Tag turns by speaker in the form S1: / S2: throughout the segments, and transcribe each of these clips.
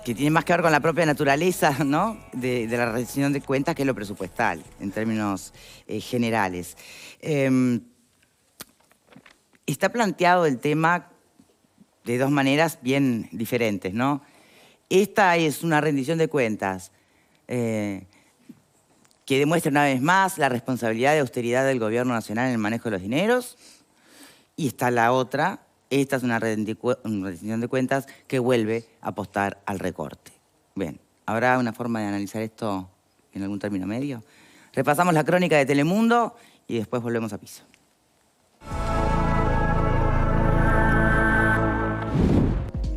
S1: que tiene más que ver con la propia naturaleza, ¿no?, de la rendición de cuentas, que es lo presupuestal, en términos generales. Está planteado el tema de dos maneras bien diferentes, ¿no? Esta es una rendición de cuentas que demuestra una vez más la responsabilidad de austeridad del gobierno nacional en el manejo de los dineros. Y está la otra, esta es una rendición de cuentas que vuelve a apostar al recorte. Bien, ¿habrá una forma de analizar esto en algún término medio? Repasamos la crónica de Telemundo y después volvemos a piso.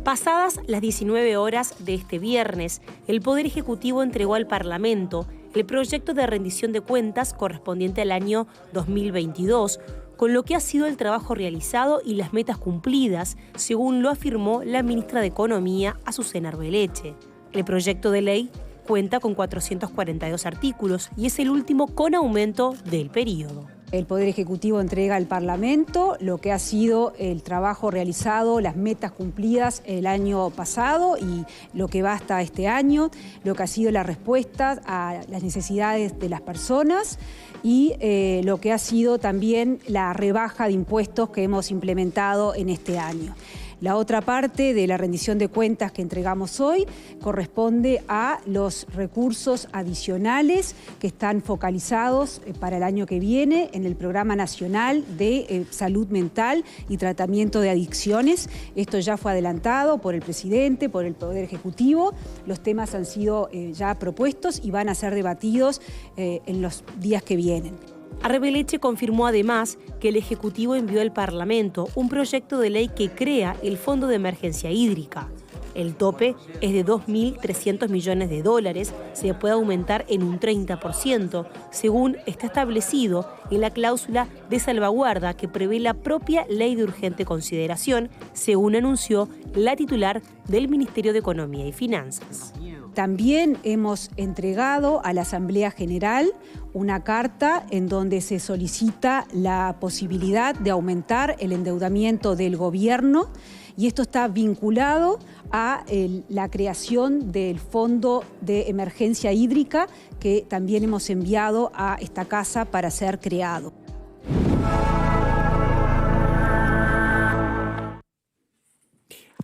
S2: Pasadas las 19 horas de este viernes, el Poder Ejecutivo entregó al Parlamento el proyecto de rendición de cuentas correspondiente al año 2022, con lo que ha sido el trabajo realizado y las metas cumplidas, según lo afirmó la ministra de Economía, Azucena Arbeleche. El proyecto de ley cuenta con 442 artículos y es el último con aumento del periodo.
S3: El Poder Ejecutivo entrega al Parlamento lo que ha sido el trabajo realizado, las metas cumplidas el año pasado y lo que va hasta este año, lo que ha sido la respuesta a las necesidades de las personas y lo que ha sido también la rebaja de impuestos que hemos implementado en este año. La otra parte de la rendición de cuentas que entregamos hoy corresponde a los recursos adicionales que están focalizados para el año que viene en el Programa Nacional de Salud Mental y Tratamiento de Adicciones. Esto ya fue adelantado por el presidente, por el Poder Ejecutivo. Los temas han sido ya propuestos y van a ser debatidos en los días que vienen.
S2: Arbeleche confirmó además que el Ejecutivo envió al Parlamento un proyecto de ley que crea el Fondo de Emergencia Hídrica. El tope es de 2.300 millones de dólares, se puede aumentar en un 30%, según está establecido en la cláusula de salvaguarda que prevé la propia Ley de Urgente Consideración, según anunció la titular del Ministerio de Economía y Finanzas.
S3: También hemos entregado a la Asamblea General una carta en donde se solicita la posibilidad de aumentar el endeudamiento del gobierno y esto está vinculado a la creación del Fondo de Emergencia Hídrica que también hemos enviado a esta casa para ser creado.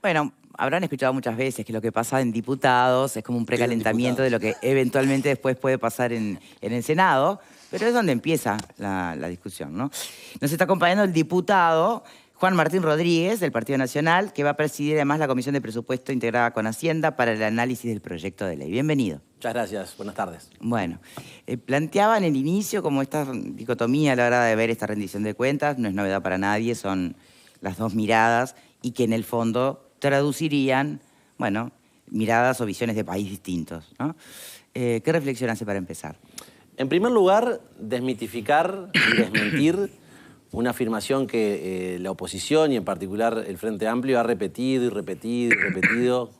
S1: Bueno, habrán escuchado muchas veces que lo que pasa en diputados es como un precalentamiento de lo que eventualmente después puede pasar en el Senado, pero es donde empieza la discusión, ¿no? Nos está acompañando el diputado Juan Martín Rodríguez, del Partido Nacional, que va a presidir además la Comisión de Presupuesto integrada con Hacienda para el análisis del proyecto de ley. Bienvenido.
S4: Muchas gracias. Buenas tardes.
S1: Bueno, planteaba en el inicio como esta dicotomía a la hora de ver esta rendición de cuentas, no es novedad para nadie, son las dos miradas y que en el fondo traducirían, bueno, miradas o visiones de país distintos, ¿no? ¿Qué reflexión hace para empezar?
S4: En primer lugar, desmitificar y desmentir una afirmación que la oposición y en particular el Frente Amplio ha repetido y repetido y repetido,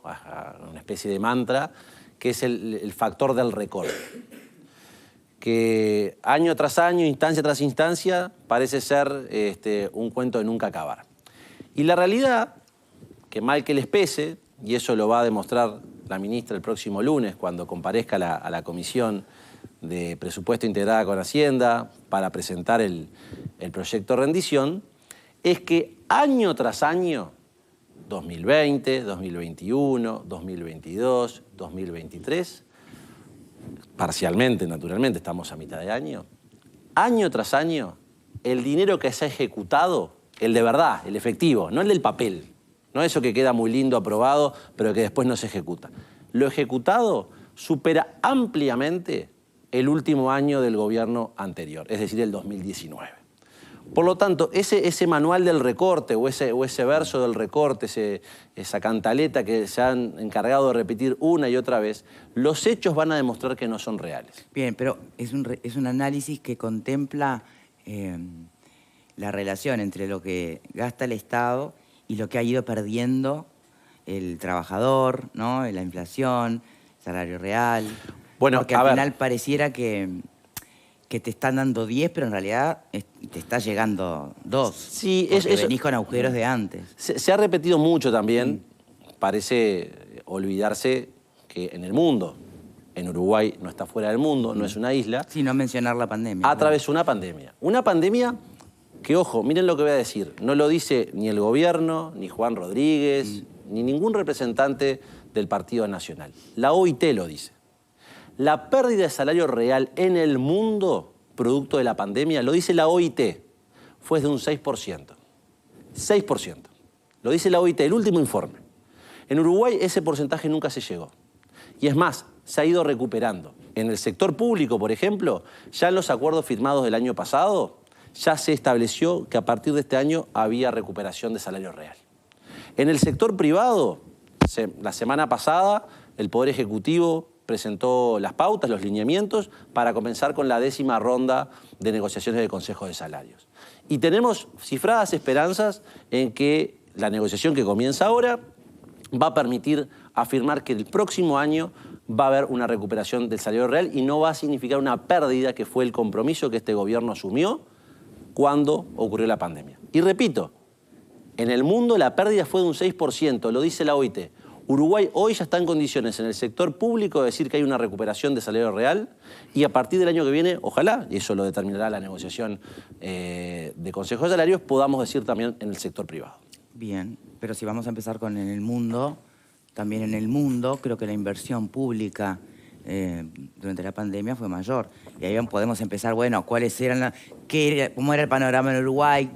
S4: una especie de mantra, que es el factor del recorte. Que año tras año, instancia tras instancia, parece ser un cuento de nunca acabar. Y la realidad, que mal que les pese, y eso lo va a demostrar la ministra el próximo lunes cuando comparezca a la Comisión de Presupuesto integrada con Hacienda para presentar el proyecto de rendición, es que año tras año, 2020, 2021, 2022, 2023, parcialmente, naturalmente, estamos a mitad de año tras año, el dinero que se ha ejecutado, el de verdad, el efectivo, no el del papel, no eso que queda muy lindo aprobado, pero que después no se ejecuta. Lo ejecutado supera ampliamente el último año del gobierno anterior, es decir, el 2019. Por lo tanto, ese manual del recorte o ese verso del recorte, esa cantaleta que se han encargado de repetir una y otra vez, los hechos van a demostrar que no son reales.
S1: Bien, pero es un análisis que contempla la relación entre lo que gasta el Estado y lo que ha ido perdiendo el trabajador, ¿no? La inflación, el salario real.
S4: Bueno,
S1: porque al final pareciera que te están dando 10, pero en realidad te está llegando 2. Sí, porque venís con agujeros de antes.
S4: Se ha repetido mucho también, parece olvidarse que en el mundo, en Uruguay no está fuera del mundo, no es una isla.
S1: Sí, no mencionar la pandemia.
S4: Atravesó una pandemia. Una pandemia que, ojo, miren lo que voy a decir, no lo dice ni el gobierno, ni Juan Rodríguez, ni ningún representante del Partido Nacional. La OIT lo dice. La pérdida de salario real en el mundo, producto de la pandemia, lo dice la OIT, fue de un 6%. 6%. Lo dice la OIT, el último informe. En Uruguay ese porcentaje nunca se llegó. Y es más, se ha ido recuperando. En el sector público, por ejemplo, ya en los acuerdos firmados del año pasado, ya se estableció que a partir de este año había recuperación de salario real. En el sector privado, la semana pasada, el Poder Ejecutivo presentó las pautas, los lineamientos, para comenzar con la 10ª ronda de negociaciones de Consejo de Salarios. Y tenemos cifradas esperanzas en que la negociación que comienza ahora va a permitir afirmar que el próximo año va a haber una recuperación del salario real y no va a significar una pérdida, que fue el compromiso que este gobierno asumió cuando ocurrió la pandemia. Y repito, en el mundo la pérdida fue de un 6%, lo dice la OIT. Uruguay hoy ya está en condiciones en el sector público de decir que hay una recuperación de salario real y a partir del año que viene, ojalá, y eso lo determinará la negociación de Consejo de Salarios, podamos decir también en el sector privado.
S1: Bien, pero si vamos a empezar con en el mundo, también en el mundo creo que la inversión pública durante la pandemia fue mayor. Y ahí podemos empezar, bueno, cuáles eran, cómo era el panorama en Uruguay,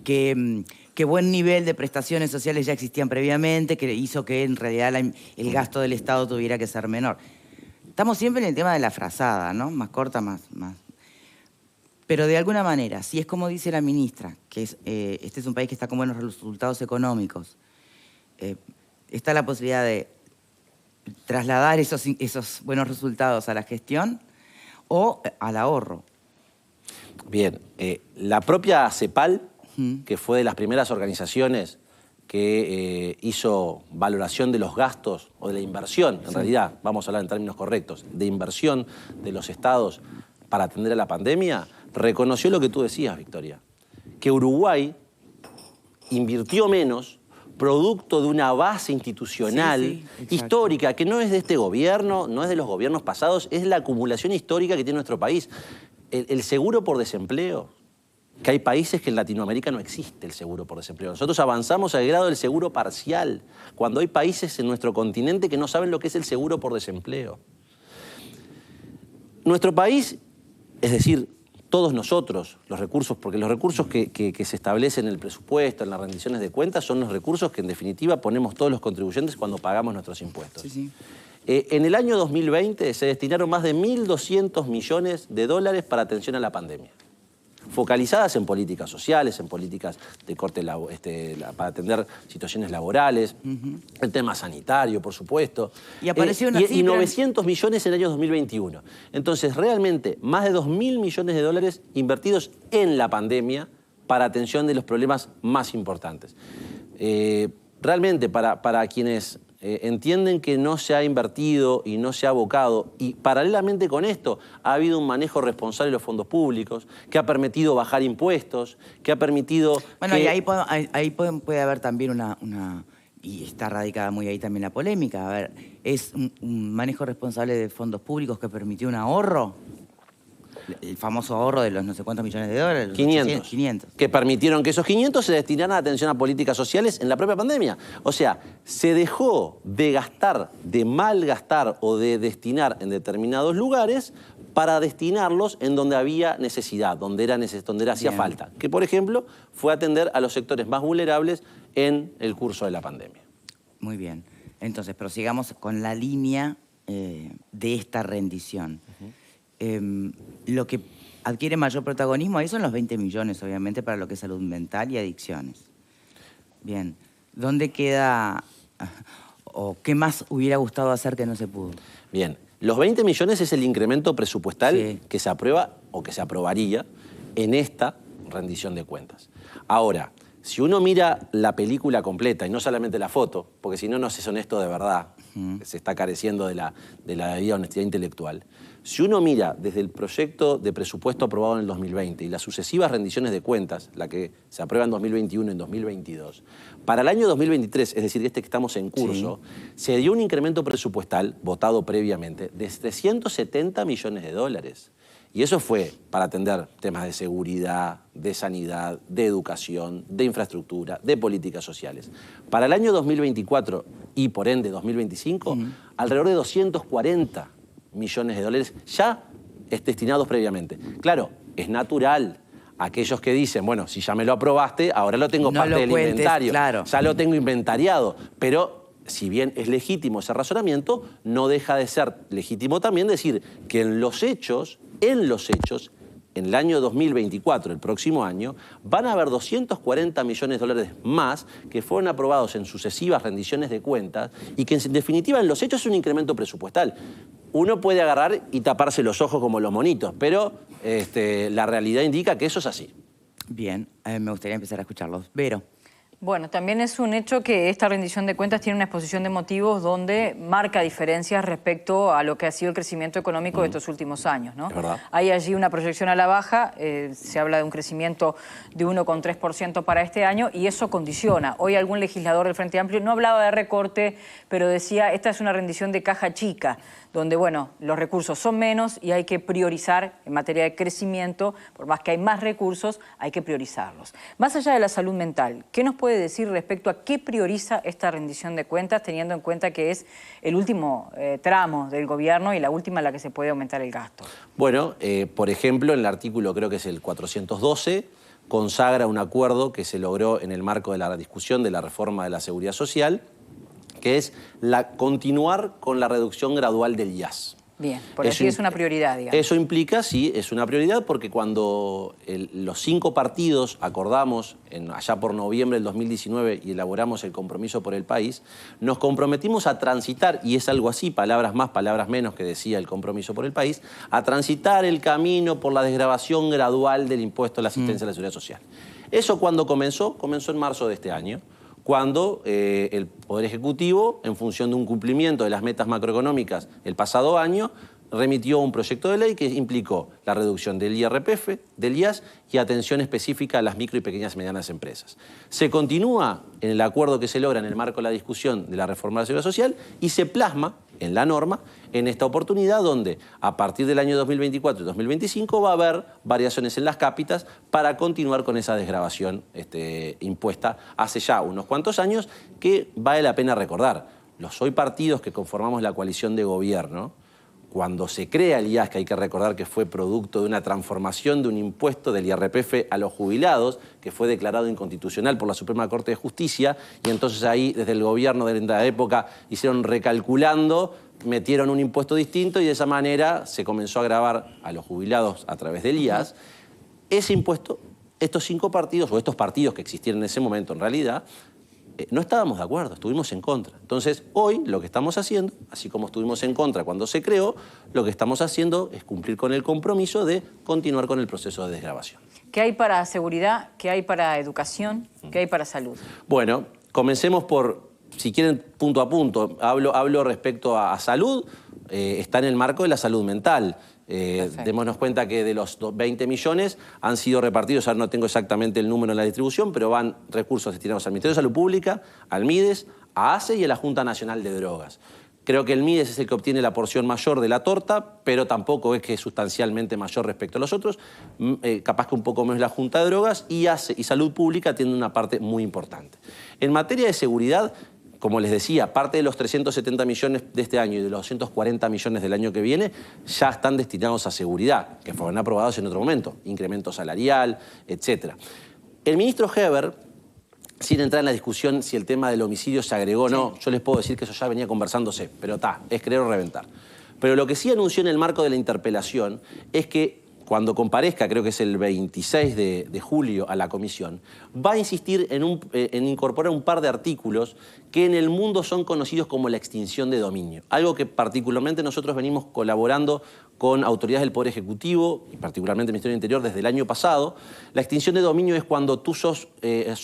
S1: qué buen nivel de prestaciones sociales ya existían previamente, que hizo que en realidad el gasto del Estado tuviera que ser menor. Estamos siempre en el tema de la frazada, ¿no? Más corta, más. Pero de alguna manera, si es como dice la ministra, que este es un país que está con buenos resultados económicos, está la posibilidad de trasladar esos buenos resultados a la gestión o al ahorro.
S4: Bien, la propia CEPAL, que fue de las primeras organizaciones que hizo valoración de los gastos o de la inversión, en realidad, vamos a hablar en términos correctos, de inversión de los estados para atender a la pandemia, reconoció lo que tú decías, Victoria, que Uruguay invirtió menos producto de una base institucional histórica, que no es de este gobierno, no es de los gobiernos pasados, es la acumulación histórica que tiene nuestro país. El seguro por desempleo, que hay países que en Latinoamérica no existe el seguro por desempleo. Nosotros avanzamos al grado del seguro parcial, cuando hay países en nuestro continente que no saben lo que es el seguro por desempleo. Nuestro país, es decir, todos nosotros, los recursos, porque los recursos que se establecen en el presupuesto, en las rendiciones de cuentas, son los recursos que en definitiva ponemos todos los contribuyentes cuando pagamos nuestros impuestos. En el año 2020 se destinaron más de 1.200 millones de dólares para atención a la pandemia, focalizadas en políticas sociales, en políticas de corte para atender situaciones laborales, el tema sanitario, por supuesto. Y apareció y 900 millones en el año 2021. Entonces, realmente, más de 2.000 millones de dólares invertidos en la pandemia para atención de los problemas más importantes. Realmente, para quienes entienden que no se ha invertido y no se ha abocado, y paralelamente con esto ha habido un manejo responsable de los fondos públicos, que ha permitido bajar impuestos, que ha permitido...
S1: Bueno, y ahí puede haber también y está radicada muy ahí también la polémica. A ver, ¿es un manejo responsable de fondos públicos que permitió un ahorro? El famoso ahorro de los no sé cuántos millones de dólares.
S4: 500. Que permitieron que esos 500 se destinaran a atención a políticas sociales en la propia pandemia. O sea, se dejó de gastar, de malgastar o de destinar en determinados lugares para destinarlos en donde había necesidad, donde hacía falta. Que, por ejemplo, fue atender a los sectores más vulnerables en el curso de la pandemia.
S1: Muy bien. Entonces, prosigamos con la línea de esta rendición. Lo que adquiere mayor protagonismo ahí son los 20 millones, obviamente, para lo que es salud mental y adicciones. Bien, ¿dónde queda o qué más hubiera gustado hacer que no se pudo?
S4: Bien, los 20 millones es el incremento presupuestal que se aprueba o que se aprobaría en esta rendición de cuentas. Ahora, si uno mira la película completa y no solamente la foto, porque si no, no es honesto de verdad, se está careciendo de la debida honestidad intelectual. Si uno mira desde el proyecto de presupuesto aprobado en el 2020 y las sucesivas rendiciones de cuentas, la que se aprueba en 2021 y en 2022, para el año 2023, es decir, este que estamos en curso, se dio un incremento presupuestal, votado previamente, de 370 millones de dólares. Y eso fue para atender temas de seguridad, de sanidad, de educación, de infraestructura, de políticas sociales. Para el año 2024 y por ende 2025, alrededor de 240 millones de dólares ya destinados previamente. Claro, es natural. Aquellos que dicen, bueno, si ya me lo aprobaste, ahora lo tengo parte del inventario.
S1: Claro.
S4: Ya lo tengo inventariado. Pero si bien es legítimo ese razonamiento, no deja de ser legítimo también decir que en los hechos, en el año 2024, el próximo año, van a haber 240 millones de dólares más que fueron aprobados en sucesivas rendiciones de cuentas y que en definitiva en los hechos es un incremento presupuestal. Uno puede agarrar y taparse los ojos como los monitos, pero la realidad indica que eso es así.
S1: Bien, me gustaría empezar a escucharlos. Vero.
S5: Bueno, también es un hecho que esta rendición de cuentas tiene una exposición de motivos donde marca diferencias respecto a lo que ha sido el crecimiento económico de estos últimos años, ¿no?
S4: Es verdad.
S5: Hay allí una proyección a la baja, se habla de un crecimiento de 1,3% para este año y eso condiciona. Hoy algún legislador del Frente Amplio no hablaba de recorte, pero decía, esta es una rendición de caja chica, donde, bueno, los recursos son menos y hay que priorizar en materia de crecimiento, por más que hay más recursos, hay que priorizarlos. Más allá de la salud mental, ¿qué nos puede decir respecto a qué prioriza esta rendición de cuentas, teniendo en cuenta que es el último tramo del gobierno y la última en la que se puede aumentar el gasto?
S4: Bueno, por ejemplo, en el artículo, creo que es el 412, consagra un acuerdo que se logró en el marco de la discusión de la reforma de la seguridad social, que es continuar con la reducción gradual del IAS.
S5: Bien, por aquí es una prioridad, digamos.
S4: Eso implica, sí, es una prioridad porque cuando los 5 partidos acordamos allá por noviembre del 2019 y elaboramos el compromiso por el país, nos comprometimos a transitar, y es algo así, palabras más, palabras menos que decía el compromiso por el país, a transitar el camino por la desgravación gradual del impuesto a la asistencia a la seguridad social. ¿Eso cuándo comenzó? Comenzó en marzo de este año, cuando el Poder Ejecutivo, en función de un cumplimiento de las metas macroeconómicas el pasado año, remitió un proyecto de ley que implicó la reducción del IRPF, del IAS y atención específica a las micro y pequeñas y medianas empresas. Se continúa en el acuerdo que se logra en el marco de la discusión de la reforma de la seguridad social y se plasma en la norma en esta oportunidad donde a partir del año 2024 y 2025 va a haber variaciones en las cápitas para continuar con esa desgravación impuesta hace ya unos cuantos años que vale la pena recordar. Los hoy partidos que conformamos la coalición de gobierno, cuando se crea el IAS, que hay que recordar que fue producto de una transformación de un impuesto del IRPF a los jubilados, que fue declarado inconstitucional por la Suprema Corte de Justicia, y entonces ahí, desde el gobierno de la época, hicieron recalculando, metieron un impuesto distinto y de esa manera se comenzó a gravar a los jubilados a través del IAS. Ese impuesto, estos 5 partidos, o estos partidos que existieron en ese momento en realidad, no estábamos de acuerdo, estuvimos en contra. Entonces, hoy lo que estamos haciendo, así como estuvimos en contra cuando se creó, lo que estamos haciendo es cumplir con el compromiso de continuar con el proceso de desgravación.
S5: ¿Qué hay para seguridad? ¿Qué hay para educación? ¿Qué hay para salud?
S4: Bueno, comencemos por, si quieren, punto a punto. Hablo respecto a salud, está en el marco de la salud mental. Démonos cuenta que de los 20 millones han sido repartidos, ahora no tengo exactamente el número en la distribución, pero van recursos destinados al Ministerio de Salud Pública, al MIDES, a ACE y a la Junta Nacional de Drogas. Creo que el MIDES es el que obtiene la porción mayor de la torta, pero tampoco es que es sustancialmente mayor respecto a los otros. Capaz que un poco menos la Junta de Drogas y ACE y Salud Pública tienen una parte muy importante. En materia de seguridad, como les decía, parte de los 370 millones de este año y de los 240 millones del año que viene ya están destinados a seguridad, que fueron aprobados en otro momento, incremento salarial, etc. El ministro Heber, sin entrar en la discusión si el tema del homicidio se agregó o no, yo les puedo decir que eso ya venía conversándose, pero es querer o reventar. Pero lo que sí anunció en el marco de la interpelación es que cuando comparezca, creo que es el 26 de julio a la comisión, va a insistir en incorporar un par de artículos que en el mundo son conocidos como la extinción de dominio. Algo que particularmente nosotros venimos colaborando con autoridades del Poder Ejecutivo, y particularmente el Ministerio del Interior, desde el año pasado. La extinción de dominio es cuando tú sos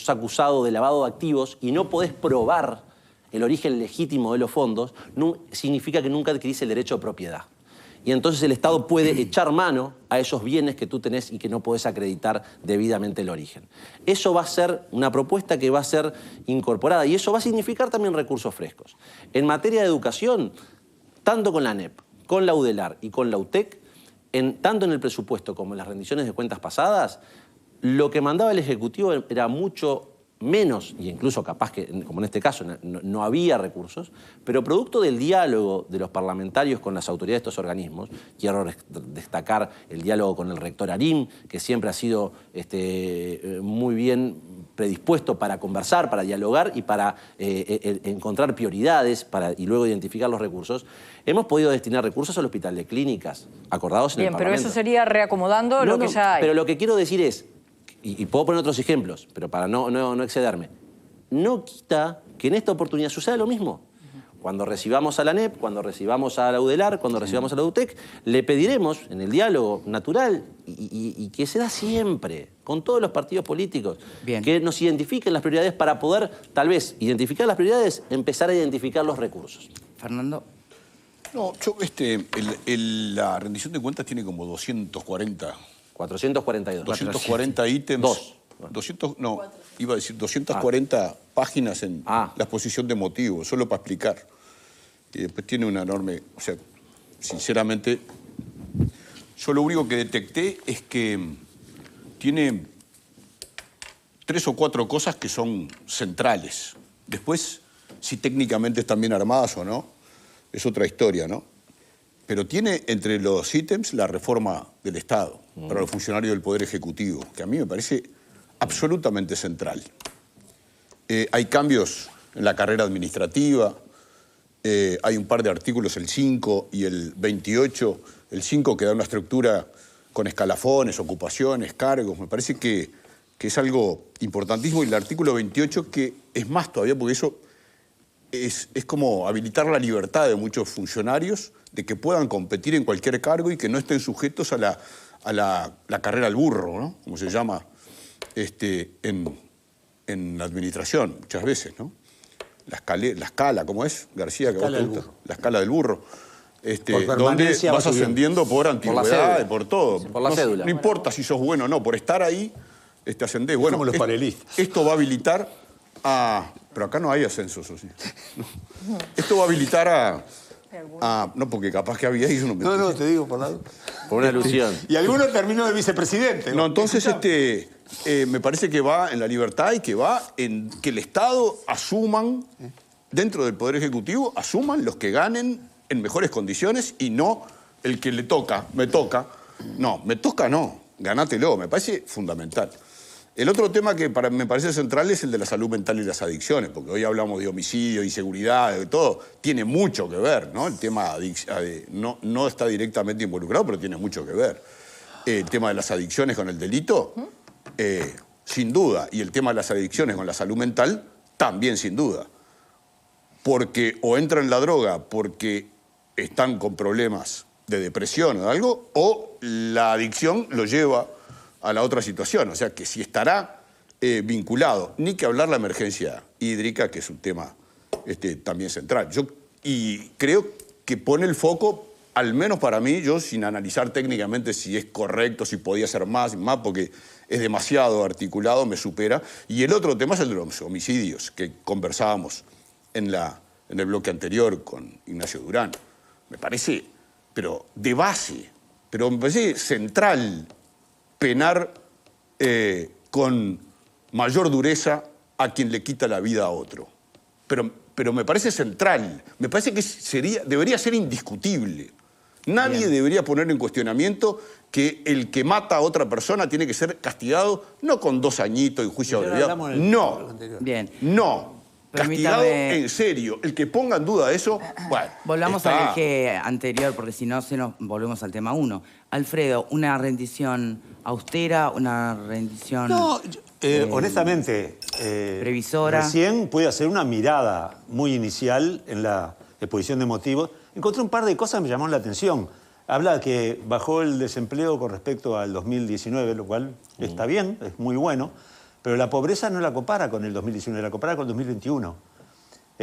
S4: acusado de lavado de activos y no podés probar el origen legítimo de los fondos, significa que nunca adquirís el derecho de propiedad. Y entonces el Estado puede echar mano a esos bienes que tú tenés y que no podés acreditar debidamente el origen. Eso va a ser una propuesta que va a ser incorporada y eso va a significar también recursos frescos. En materia de educación, tanto con la ANEP, con la UDELAR y con la UTEC, tanto en el presupuesto como en las rendiciones de cuentas pasadas, lo que mandaba el Ejecutivo era mucho menos, y incluso capaz que, como en este caso, no había recursos, pero producto del diálogo de los parlamentarios con las autoridades de estos organismos, quiero destacar el diálogo con el rector Arim, que siempre ha sido muy bien predispuesto para conversar, para dialogar y para encontrar prioridades y luego identificar los recursos, hemos podido destinar recursos al Hospital de Clínicas, acordados en el Parlamento.
S5: Bien, pero eso sería reacomodando lo que ya hay.
S4: Pero lo que quiero decir es, y puedo poner otros ejemplos, pero para no excederme, no quita que en esta oportunidad suceda lo mismo. Cuando recibamos a la ANEP, cuando recibamos a la UDELAR, cuando recibamos a la UTEC, le pediremos en el diálogo natural y que se da siempre con todos los partidos políticos, que nos identifiquen las prioridades para poder, tal vez, identificar las prioridades, empezar a identificar los recursos.
S1: Fernando.
S6: No, la rendición de cuentas tiene como 240...
S4: 442.
S6: 240 ítems. 240 páginas en la exposición de motivos, solo para explicar. Y después tiene una enorme... O sea, sinceramente, yo lo único que detecté es que tiene 3 o 4 cosas que son centrales. Después, si técnicamente están bien armadas o no, es otra historia, ¿no? Pero tiene entre los ítems la reforma del Estado para los funcionarios del Poder Ejecutivo, que a mí me parece absolutamente central. Hay cambios en la carrera administrativa, hay un par de artículos, el 5 y el 28, el 5 que da una estructura con escalafones, ocupaciones, cargos, me parece que es algo importantísimo, y el artículo 28 que es más todavía, porque eso es como habilitar la libertad de muchos funcionarios de que puedan competir en cualquier cargo y que no estén sujetos a la carrera al burro, ¿no? Como se llama en la administración muchas veces, ¿no? La escala, ¿cómo es, García? La escala del burro. Donde vas ascendiendo por antigüedad, por todo.
S4: Por la cédula.
S6: No importa si sos bueno o no, por estar ahí ascendés. Bueno,
S7: como los panelistas.
S6: Esto va a habilitar a... Pero acá no hay ascensos, ¿o sí? No. Esto va a habilitar no, porque capaz que había ahí uno...
S7: No, te digo por
S4: una alusión.
S7: Y alguno terminó de vicepresidente.
S6: No, entonces me parece que va en la libertad y que va en que el Estado asuman, dentro del Poder Ejecutivo, asuman los que ganen en mejores condiciones y no el que le toca, me toca. No, me toca no, ganátelo, me parece fundamental. El otro tema que me parece central es el de la salud mental y las adicciones, porque hoy hablamos de homicidio, inseguridad, de todo. Tiene mucho que ver, ¿no? El tema no está directamente involucrado, pero tiene mucho que ver. El tema de las adicciones con el delito, sin duda. Y el tema de las adicciones con la salud mental, también sin duda. Porque o entran en la droga porque están con problemas de depresión o de algo, o la adicción lo lleva a la otra situación, o sea que si estará vinculado, ni que hablar la emergencia hídrica, que es un tema también central. Y creo que pone el foco, al menos para mí, yo sin analizar técnicamente si es correcto, si podía ser más, porque es demasiado articulado, me supera. Y el otro tema es el de los homicidios, que conversábamos en el bloque anterior con Ignacio Durán. Me parece, pero de base, pero me parece central penar con mayor dureza a quien le quita la vida a otro. Pero me parece central, me parece que debería ser indiscutible. Nadie debería poner en cuestionamiento que el que mata a otra persona tiene que ser castigado, no con 2 añitos y juicio abreviado. No, no. Castigado en serio. El que ponga en duda eso, bueno...
S1: Volvamos al eje anterior, porque si no volvemos al tema 1. Alfredo, ¿una rendición austera, una rendición...
S7: No, honestamente...
S1: previsora.
S7: Recién pude hacer una mirada muy inicial en la exposición de motivos. Encontré un par de cosas que me llamaron la atención. Habla que bajó el desempleo con respecto al 2019, lo cual está bien, es muy bueno. Pero la pobreza no la compara con el 2019, la compara con el 2021.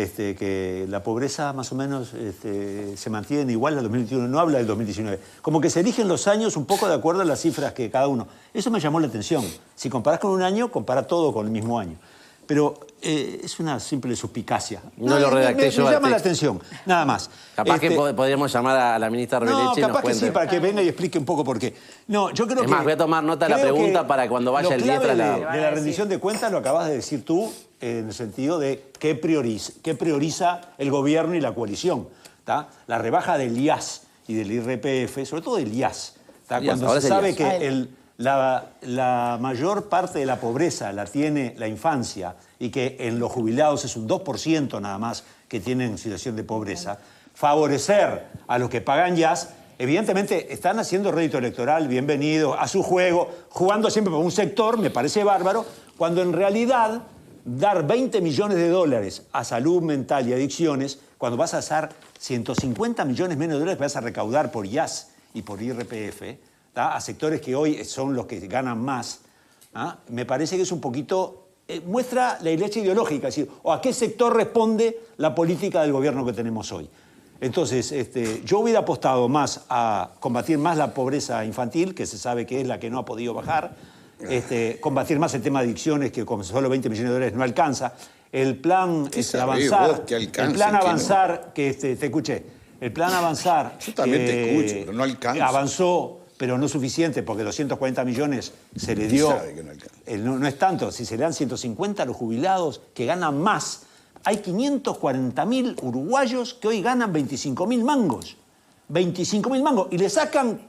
S7: que la pobreza más o menos se mantiene igual al 2021, no habla del 2019. Como que se eligen los años un poco de acuerdo a las cifras que cada uno. Eso me llamó la atención. Si comparás con un año, compara todo con el mismo año. Pero es una simple suspicacia.
S4: No lo redacté yo.
S7: Me llama la atención, nada más.
S4: Capaz que podríamos llamar a la ministra Rebeleche y nos
S7: capaz que
S4: cuente.
S7: sí, para que venga y explique un poco por qué. No, yo creo
S4: Es más, voy a tomar nota de la pregunta para cuando vaya el día
S7: de la rendición de cuentas lo acabas de decir tú, en el sentido de qué prioriza el gobierno y la coalición. ¿Tá? La rebaja del IAS y del IRPF, sobre todo del IAS. ¿Tá? Cuando se sabe que la mayor parte de la pobreza la tiene la infancia y que en los jubilados es un 2% nada más que tienen situación de pobreza, favorecer a los que pagan IAS, evidentemente están haciendo rédito electoral, bienvenido a su juego, jugando siempre por un sector, me parece bárbaro, cuando en realidad dar 20 millones de dólares a salud mental y adicciones, cuando vas a hacer 150 millones menos de dólares que vas a recaudar por IAS y por IRPF, ¿tá? A sectores que hoy son los que ganan más, ¿ah? Me parece que es un poquito... muestra la iglesia ideológica, es decir, o a qué sector responde la política del gobierno que tenemos hoy. Entonces, yo hubiera apostado más a combatir más la pobreza infantil, que se sabe que es la que no ha podido bajar, combatir más el tema de adicciones, que con solo 20 millones de dólares no alcanza. El plan avanzar, el plan avanzar, que te escuché, el plan avanzar,
S6: yo también te escucho, pero no alcanza.
S7: Avanzó, pero no suficiente, porque 240 millones se le dio.
S6: Sabe que no alcanza.
S7: No es tanto, si se le dan 150 a los jubilados que ganan más. Hay 540.000 uruguayos que hoy ganan 25.000 mangos. 25.000 mangos. Y le sacan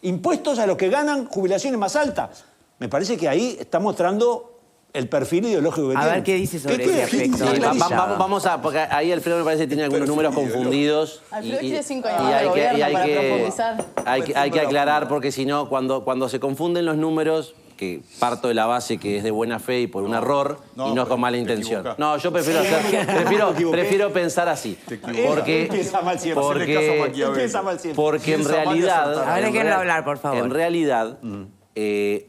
S7: impuestos a los que ganan jubilaciones más altas. Me parece que ahí está mostrando el perfil ideológico que tiene.
S1: A ver qué dice sobre ese aspecto.
S4: Sí, vamos a... Porque ahí Alfredo me parece que tiene algunos números confundidos.
S8: Alfredo tiene 5 años de gobierno para profundizar.
S4: Hay que aclarar, porque si no, cuando se confunden los números, que parto de la base que es de buena fe y por un error, y no con mala intención. No, yo prefiero pensar así. Porque
S7: empieza mal siempre.
S4: Porque en realidad...
S1: A ver, déjenlo hablar, por favor.
S4: En realidad... el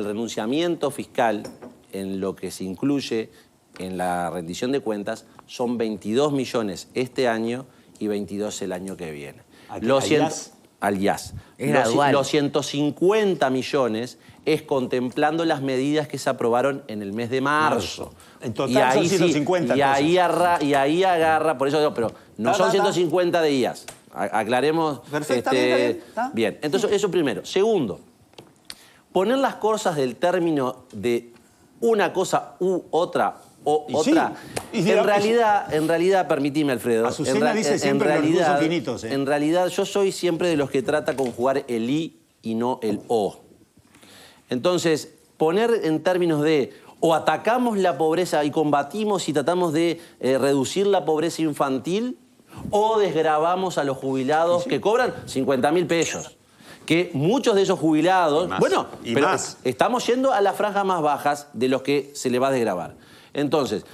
S4: renunciamiento fiscal en lo que se incluye en la rendición de cuentas son 22 millones este año y 22 el año que viene. Al IAS. Los 150 millones es contemplando las medidas que se aprobaron en el mes de marzo.
S7: En total son 150.
S4: Y ahí agarra, por eso digo, pero no son 150 de IAS. Aclaremos.
S7: Perfectamente,
S4: bien, entonces eso primero. Segundo, poner las cosas del término de una cosa u otra o otra. Sí. En realidad, permitime, Alfredo.
S7: Azucena dice siempre que los recursos son finitos.
S4: En realidad, yo soy siempre de los que trata con jugar el I y no el O. Entonces, poner en términos de o atacamos la pobreza y combatimos y tratamos de reducir la pobreza infantil, o desgravamos a los jubilados que cobran 50.000 pesos. Que muchos de esos jubilados... Estamos yendo a las franjas más bajas de los que se le va a desgravar. Entonces,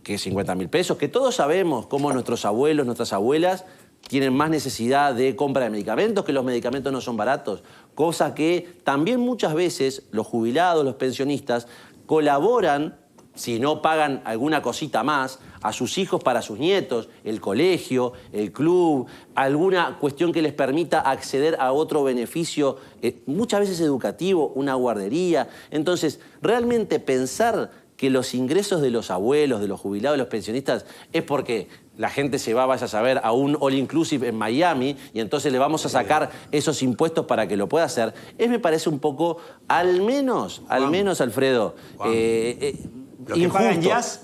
S4: que 50.000 pesos, que todos sabemos cómo nuestros abuelos, nuestras abuelas tienen más necesidad de compra de medicamentos, que los medicamentos no son baratos. Cosa que también muchas veces los jubilados, los pensionistas, colaboran, si no pagan alguna cosita más, a sus hijos para sus nietos, el colegio, el club, alguna cuestión que les permita acceder a otro beneficio, muchas veces educativo, una guardería. Entonces, realmente pensar que los ingresos de los abuelos, de los jubilados, de los pensionistas, es porque la gente se va, vaya a saber, a un all inclusive en Miami y entonces le vamos a sacar esos impuestos para que lo pueda hacer, me parece un poco, al menos, Alfredo,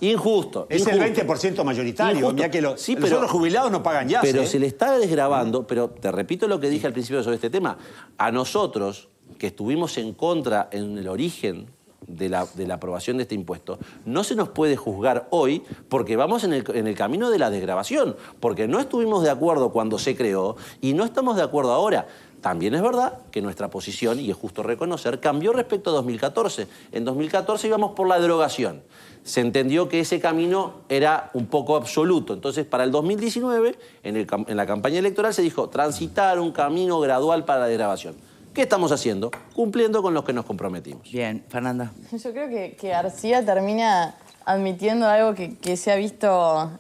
S4: injusto.
S7: Es el 20% mayoritario. Ya que los jubilados no pagan IAS.
S4: Pero se le está desgravando, pero te repito lo que dije al principio sobre este tema. A nosotros, que estuvimos en contra en el origen de la aprobación de este impuesto, no se nos puede juzgar hoy porque vamos en el camino de la desgravación, porque no estuvimos de acuerdo cuando se creó y no estamos de acuerdo ahora. También es verdad que nuestra posición, y es justo reconocer, cambió respecto a 2014. En 2014 íbamos por la derogación. Se entendió que ese camino era un poco absoluto. Entonces, para el 2019, en la campaña electoral se dijo transitar un camino gradual para la desgravación. ¿Qué estamos haciendo? Cumpliendo con lo que nos comprometimos.
S1: Bien, Fernanda.
S8: Yo creo que García termina admitiendo algo que se ha visto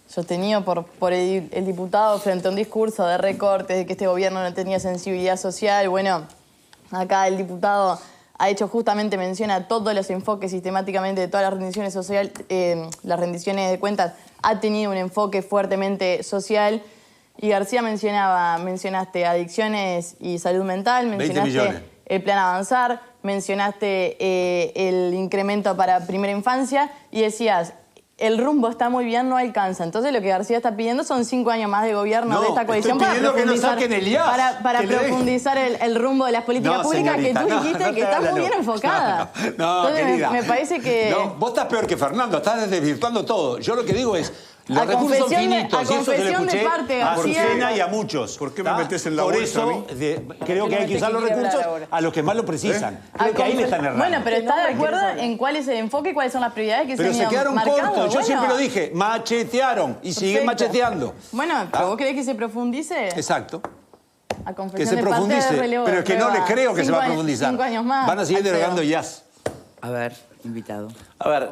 S8: sostenido por el diputado frente a un discurso de recortes, de que este gobierno no tenía sensibilidad social. Bueno, acá el diputado ha hecho justamente mención a todos los enfoques sistemáticamente de todas las rendiciones sociales, las rendiciones de cuentas ha tenido un enfoque fuertemente social. Y García mencionaste adicciones y salud mental, mencionaste el plan Avanzar, mencionaste el incremento para primera infancia y decías, el rumbo está muy bien, no alcanza. Entonces lo que García está pidiendo son 5 años más de gobierno de esta coalición para profundizar el rumbo de las políticas públicas, señorita, que tú dijiste que está muy bien enfocada. Entonces
S9: querida,
S8: me parece que...
S9: No, vos estás peor que Fernando, estás desvirtuando todo. Yo lo que digo es, los recursos son finitos, y eso se lo escuché a Cristina y a muchos.
S6: ¿Por qué me metes en la bolsa a mí?
S9: Por eso creo que hay que usar los recursos a los que más lo precisan. Creo que ahí le están errando.
S8: Bueno, pero ¿está de acuerdo en cuál es el enfoque y cuáles son las prioridades que se han marcado?
S9: Pero se quedaron cortos, yo siempre lo dije, machetearon y siguen macheteando.
S8: Bueno, ¿pero vos querés que se profundice?
S9: Exacto.
S8: A
S9: que se profundice, pero es que no les creo que se va a profundizar.
S8: 5 años más.
S9: Van a seguir derogando jazz.
S1: A ver, invitado.
S4: A ver,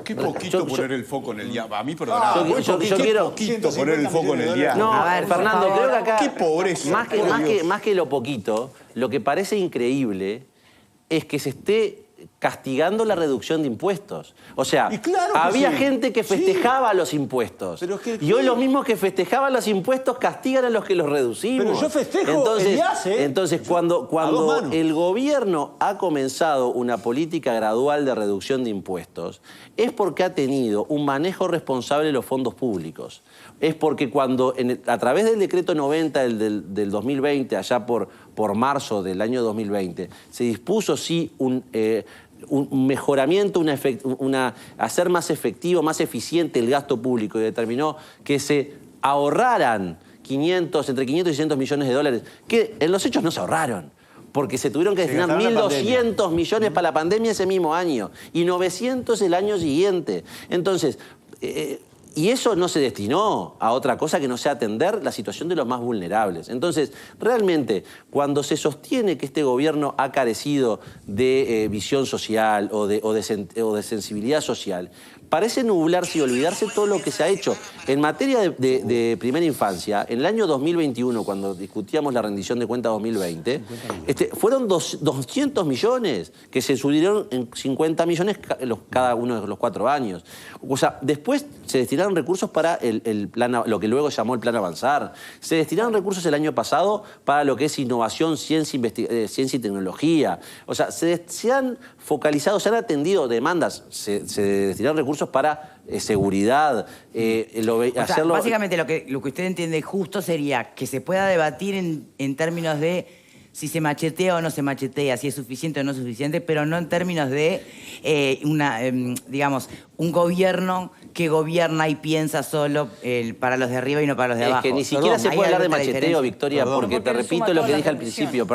S6: qué poquito poner el foco en el día. A mí, perdonad.
S4: Yo quiero
S6: poquito poner el foco en el día.
S4: No, a ver, Fernando, creo que acá...
S6: Qué pobreza.
S4: Más que lo poquito, lo que parece increíble es que se esté castigando la reducción de impuestos. O sea,
S9: claro
S4: había gente que festejaba los impuestos.
S9: Pero es que,
S4: y hoy los mismos que festejaban los impuestos castigan a los que los reducimos.
S9: Pero yo festejo
S4: entonces cuando el gobierno ha comenzado una política gradual de reducción de impuestos, es porque ha tenido un manejo responsable de los fondos públicos. Es porque cuando, a través del decreto 90 del 2020, allá por marzo del año 2020, se dispuso sí un mejoramiento, hacer más efectivo, más eficiente el gasto público y determinó que se ahorraran entre 500 y 600 millones de dólares, que en los hechos no se ahorraron, porque se tuvieron que destinar 1.200 millones para la pandemia ese mismo año y 900 el año siguiente. Entonces, y eso no se destinó a otra cosa que no sea atender la situación de los más vulnerables. Entonces, realmente, cuando se sostiene que este gobierno ha carecido de visión social o de sensibilidad social, parece nublarse y olvidarse todo lo que se ha hecho. En materia de primera infancia, en el año 2021, cuando discutíamos la rendición de cuentas 2020, fueron 200 millones que se subieron en 50 millones cada uno de los 4 años. O sea, después se destinaron recursos para el plan, lo que luego llamó el Plan Avanzar. Se destinaron recursos el año pasado para lo que es innovación, ciencia y tecnología. O sea, se han focalizado, se han atendido demandas, se destinaron recursos para seguridad.
S1: Básicamente lo que usted entiende justo sería que se pueda debatir en términos de si se machetea o no se machetea, si es suficiente o no es suficiente, pero no en términos de digamos, un gobierno que gobierna y piensa solo para los de arriba y no para los de abajo.
S4: Es que ni siquiera se puede hablar de macheteo, Victoria, porque te repito lo que dije al principio,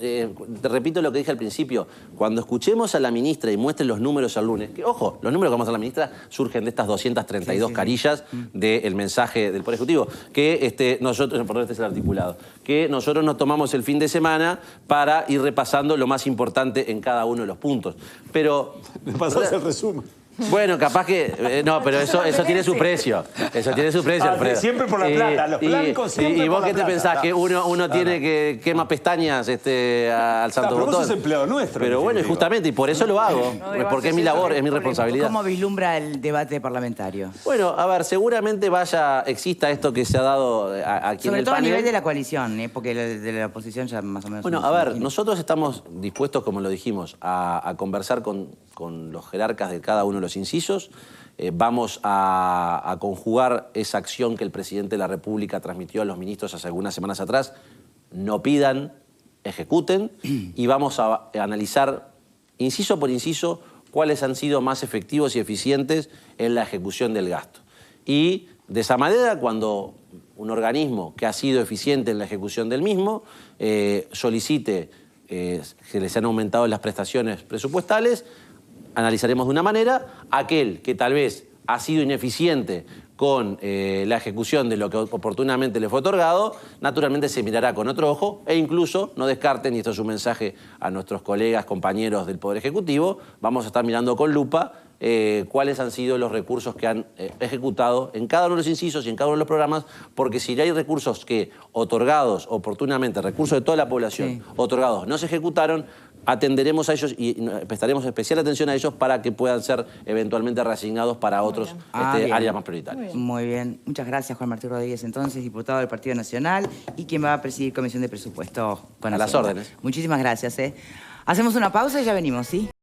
S4: te repito lo que dije al principio. Cuando escuchemos a la ministra y muestre los números el lunes, que ojo, los números que vamos a la ministra surgen de estas 232 carillas del mensaje del Poder Ejecutivo, que nosotros, perdón, este es el articulado, que nosotros nos tomamos el fin de semana para ir repasando lo más importante en cada uno de los puntos. Pero...
S7: Me pasás el resumen.
S4: Bueno, capaz que... no, pero eso tiene su precio. Eso tiene su precio, Alfredo.
S7: Siempre por la plata, los blancos siempre
S4: ¿Y vos
S7: por
S4: qué
S7: la
S4: te
S7: plata?
S4: pensás? ¿Que uno tiene que quema pestañas al santo
S7: pero
S4: botón?
S7: vos sos empleado nuestro.
S4: Pero bueno, y justamente, y por eso lo hago. Porque es mi labor, es mi responsabilidad.
S1: ¿Cómo vislumbra el debate parlamentario?
S4: Bueno, a ver, seguramente exista esto que se ha dado aquí en
S1: Sobre
S4: el
S1: todo a
S4: panel.
S1: nivel de la coalición, porque de la oposición ya más o menos...
S4: Bueno, a ver, nosotros estamos dispuestos, como lo dijimos, a conversar con los jerarcas de cada uno de los incisos. Vamos a conjugar esa acción que el presidente de la República transmitió a los ministros hace algunas semanas atrás. No pidan, ejecuten, y vamos a analizar, inciso por inciso, cuáles han sido más efectivos y eficientes en la ejecución del gasto. Y de esa manera, cuando un organismo que ha sido eficiente en la ejecución del mismo solicite que les han aumentado las prestaciones presupuestales, analizaremos de una manera. Aquel que tal vez ha sido ineficiente con la ejecución de lo que oportunamente le fue otorgado, naturalmente se mirará con otro ojo e incluso no descarten, y esto es un mensaje a nuestros colegas, compañeros del Poder Ejecutivo, vamos a estar mirando con lupa cuáles han sido los recursos que han ejecutado en cada uno de los incisos y en cada uno de los programas, porque si ya hay recursos que otorgados oportunamente, recursos de toda la población, otorgados, no se ejecutaron, atenderemos a ellos y prestaremos especial atención a ellos para que puedan ser eventualmente reasignados para otros áreas más prioritarias.
S1: Muy bien. Muchas gracias, Juan Martín Rodríguez, entonces, diputado del Partido Nacional y quien va a presidir Comisión de Presupuesto con
S4: A las órdenes.
S1: Muchísimas gracias. Hacemos una pausa y ya venimos, ¿sí?